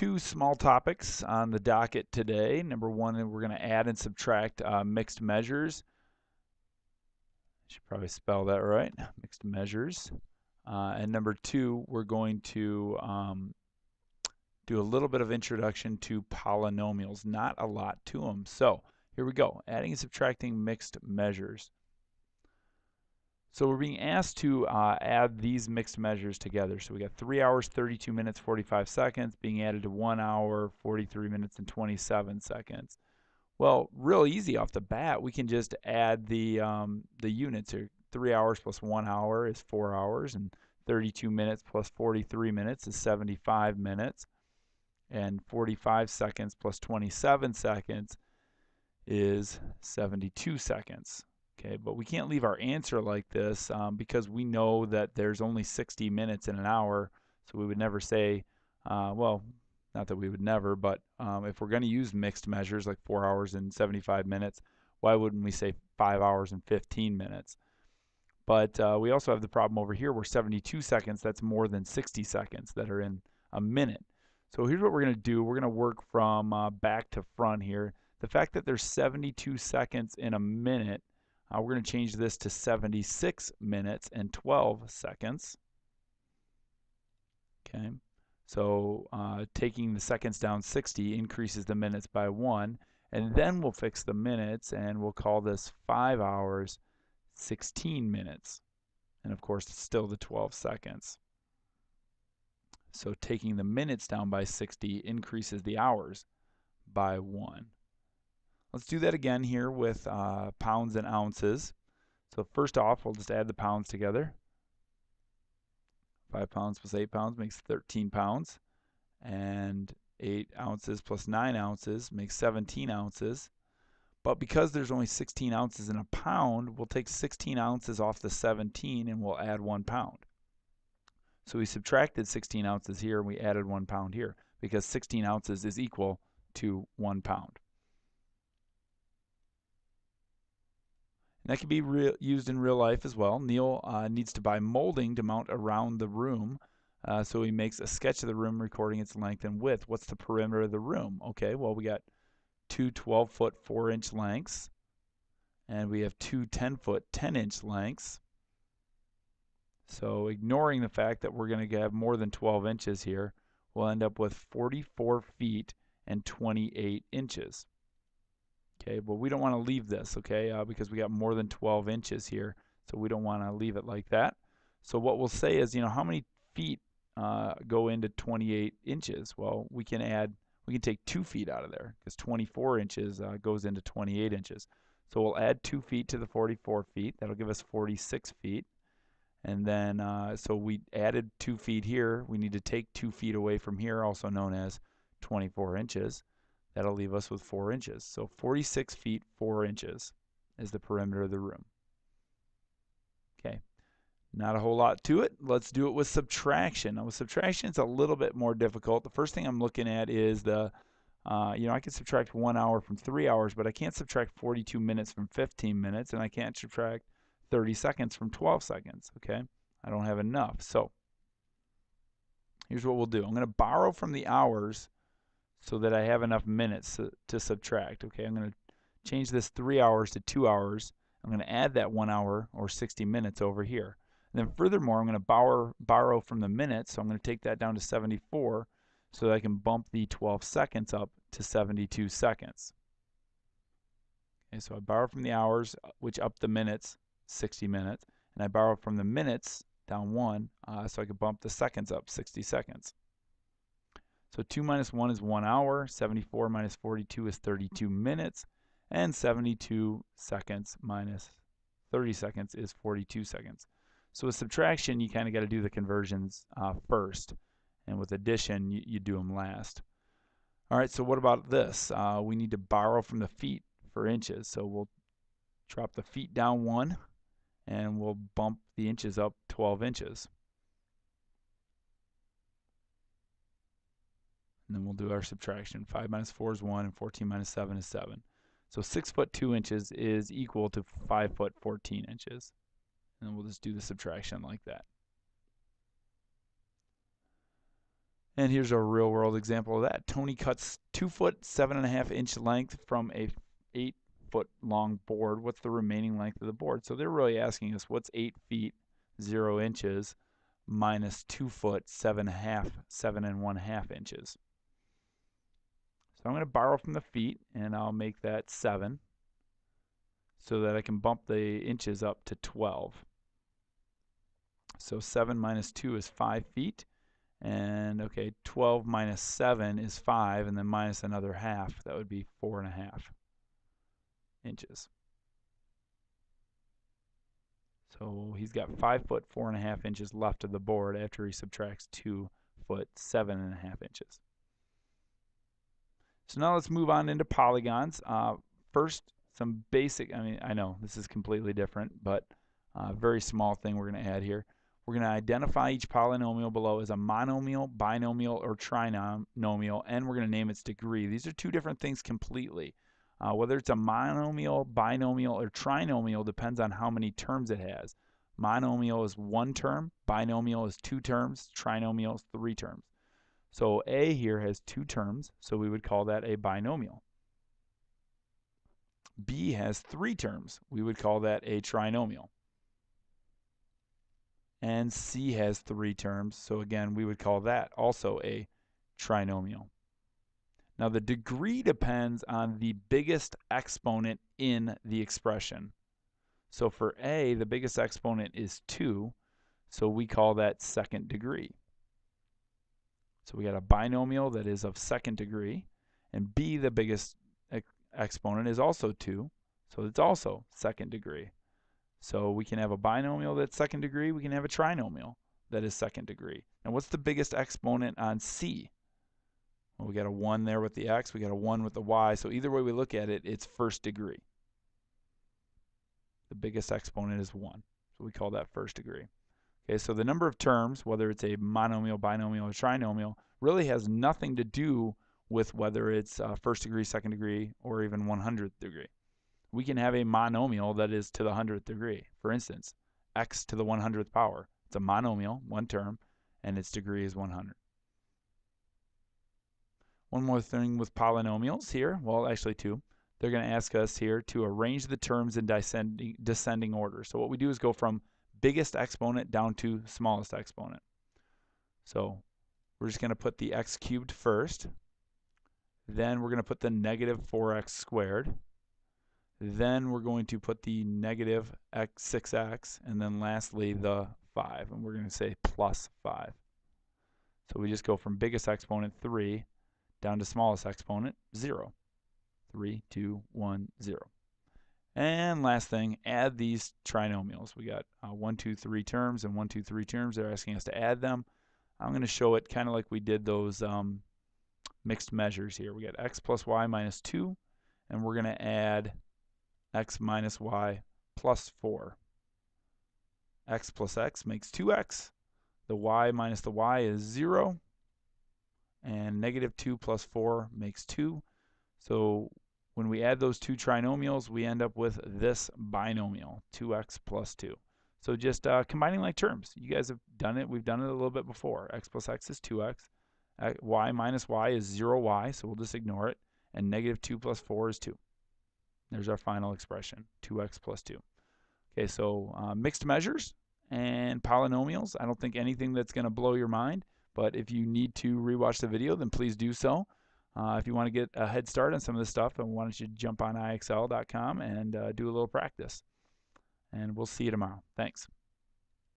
two small topics on the docket today. Number one, we're going to add and subtract mixed measures. I should probably spell that right, mixed measures. And number two, we're going to do a little bit of introduction to polynomials, not a lot to them. So here we go, adding and subtracting mixed measures. So we're being asked to add these mixed measures together. So we got 3 hours, 32 minutes, 45 seconds being added to 1 hour, 43 minutes, and 27 seconds. Well, real easy off the bat, we can just add the units here. 3 hours plus 1 hour is 4 hours, and 32 minutes plus 43 minutes is 75 minutes, and 45 seconds plus 27 seconds is 72 seconds. Okay, but we can't leave our answer like this because we know that there's only 60 minutes in an hour, so we would never say, well, not that we would never, but if we're going to use mixed measures like 4 hours and 75 minutes, why wouldn't we say 5 hours and 15 minutes? But we also have the problem over here where 72 seconds, that's more than 60 seconds that are in a minute. So here's what we're going to do. We're going to work from back to front here. The fact that there's 72 seconds in a minute, we're going to change this to 76 minutes and 12 seconds. Okay, so taking the seconds down 60 increases the minutes by 1, and then we'll fix the minutes, and we'll call this 5 hours, 16 minutes. And of course, it's still the 12 seconds. So taking the minutes down by 60 increases the hours by 1. Let's do that again here with pounds and ounces. So first off, we'll just add the pounds together. 5 pounds plus 8 pounds makes 13 pounds. And 8 ounces plus 9 ounces makes 17 ounces. But because there's only 16 ounces in a pound, we'll take 16 ounces off the 17 and we'll add 1 pound. So we subtracted 16 ounces here and we added 1 pound here because 16 ounces is equal to 1 pound. And that can be used in real life as well. Neil needs to buy molding to mount around the room. So he makes a sketch of the room recording its length and width. What's the perimeter of the room? Okay, well, we got two 12-foot 4-inch lengths, and we have two 10-foot 10-inch lengths. So ignoring the fact that we're going to have more than 12 inches here, we'll end up with 44 feet and 28 inches. Okay, but we don't want to leave this, okay, because we got more than 12 inches here, so we don't want to leave it like that. So what we'll say is, how many feet go into 28 inches? Well, we can take 2 feet out of there because 24 inches goes into 28 inches. So we'll add 2 feet to the 44 feet. That'll give us 46 feet. And then, so we added 2 feet here. We need to take 2 feet away from here, also known as 24 inches. That'll leave us with 4 inches. So 46 feet, 4 inches is the perimeter of the room. Okay, not a whole lot to it. Let's do it with subtraction. Now with subtraction, it's a little bit more difficult. The first thing I'm looking at is the, I can subtract 1 hour from 3 hours, but I can't subtract 42 minutes from 15 minutes, and I can't subtract 30 seconds from 12 seconds, okay? I don't have enough. So here's what we'll do. I'm going to borrow from the hours so that I have enough minutes to subtract. Okay, I'm going to change this 3 hours to 2 hours. I'm going to add that 1 hour or 60 minutes over here. And then furthermore, I'm going to borrow from the minutes, so I'm going to take that down to 74 so that I can bump the 12 seconds up to 72 seconds. Okay, so I borrow from the hours, which up the minutes, 60 minutes, and I borrow from the minutes down 1 so I can bump the seconds up 60 seconds. So 2 minus 1 is 1 hour, 74 minus 42 is 32 minutes, and 72 seconds minus 30 seconds is 42 seconds. So with subtraction, you kind of got to do the conversions first, and with addition, you do them last. All right, so what about this? We need to borrow from the feet for inches, so we'll drop the feet down 1, and we'll bump the inches up 12 inches. And then we'll do our subtraction. 5 minus 4 is 1, and 14 minus 7 is 7. So 6 foot 2 inches is equal to 5 foot 14 inches. And then we'll just do the subtraction like that. And here's a real world example of that. Tony cuts 2 foot 7.5 inch length from a 8 foot long board. What's the remaining length of the board? So they're really asking us what's 8 feet 0 inches minus 2 foot 7 1/2 inches. So I'm going to borrow from the feet and I'll make that 7 so that I can bump the inches up to 12. So 7 minus 2 is 5 feet. And okay, 12 minus 7 is 5, and then minus another half. That would be 4.5 inches. So he's got 5 foot 4.5 inches left of the board after he subtracts 2 foot 7.5 inches. So now let's move on into polygons. First, some basic, I know this is completely different, but a very small thing we're going to add here. We're going to identify each polynomial below as a monomial, binomial, or trinomial, and we're going to name its degree. These are two different things completely. Whether it's a monomial, binomial, or trinomial depends on how many terms it has. Monomial is 1 term, binomial is 2 terms, trinomial is 3 terms. So A here has 2 terms, so we would call that a binomial. B has 3 terms, we would call that a trinomial. And C has 3 terms, so again, we would call that also a trinomial. Now the degree depends on the biggest exponent in the expression. So for A, the biggest exponent is 2, so we call that second degree. So we got a binomial that is of second degree, and B, the biggest exponent, is also 2, so it's also second degree. So we can have a binomial that's second degree, we can have a trinomial that is second degree. And what's the biggest exponent on C? Well, we got a 1 there with the x, we got a 1 with the y, so either way we look at it, it's first degree. The biggest exponent is 1, so we call that first degree. Okay, so the number of terms, whether it's a monomial, binomial, or trinomial, really has nothing to do with whether it's first degree, second degree, or even 100th degree. We can have a monomial that is to the 100th degree. For instance, x to the 100th power. It's a monomial, 1 term, and its degree is 100. One more thing with polynomials here, well, actually 2. They're going to ask us here to arrange the terms in descending order. So what we do is go from biggest exponent down to smallest exponent. So we're just going to put the x cubed first. Then we're going to put the negative 4x squared. Then we're going to put the negative 6x, and then lastly the 5, and we're going to say plus 5. So we just go from biggest exponent 3 down to smallest exponent 0. 3, 2, 1, 0. And last thing, add these trinomials. We got 1, 2, 3 terms and 1, 2, 3 terms. They're asking us to add them. I'm going to show it kind of like we did those mixed measures here. We got x plus y minus 2, and we're going to add x minus y plus 4. X plus x makes 2x. The y minus the y is 0. And negative 2 plus 4 makes 2. So when we add those two trinomials, we end up with this binomial, 2x plus 2. So just combining like terms. You guys have done it. We've done it a little bit before. X plus x is 2x. Y minus y is 0y, so we'll just ignore it. And negative 2 plus 4 is 2. There's our final expression, 2x plus 2. Okay, so mixed measures and polynomials. I don't think anything that's going to blow your mind, but if you need to rewatch the video, then please do so. If you want to get a head start on some of this stuff, I want you to jump on IXL.com and do a little practice. And we'll see you tomorrow. Thanks.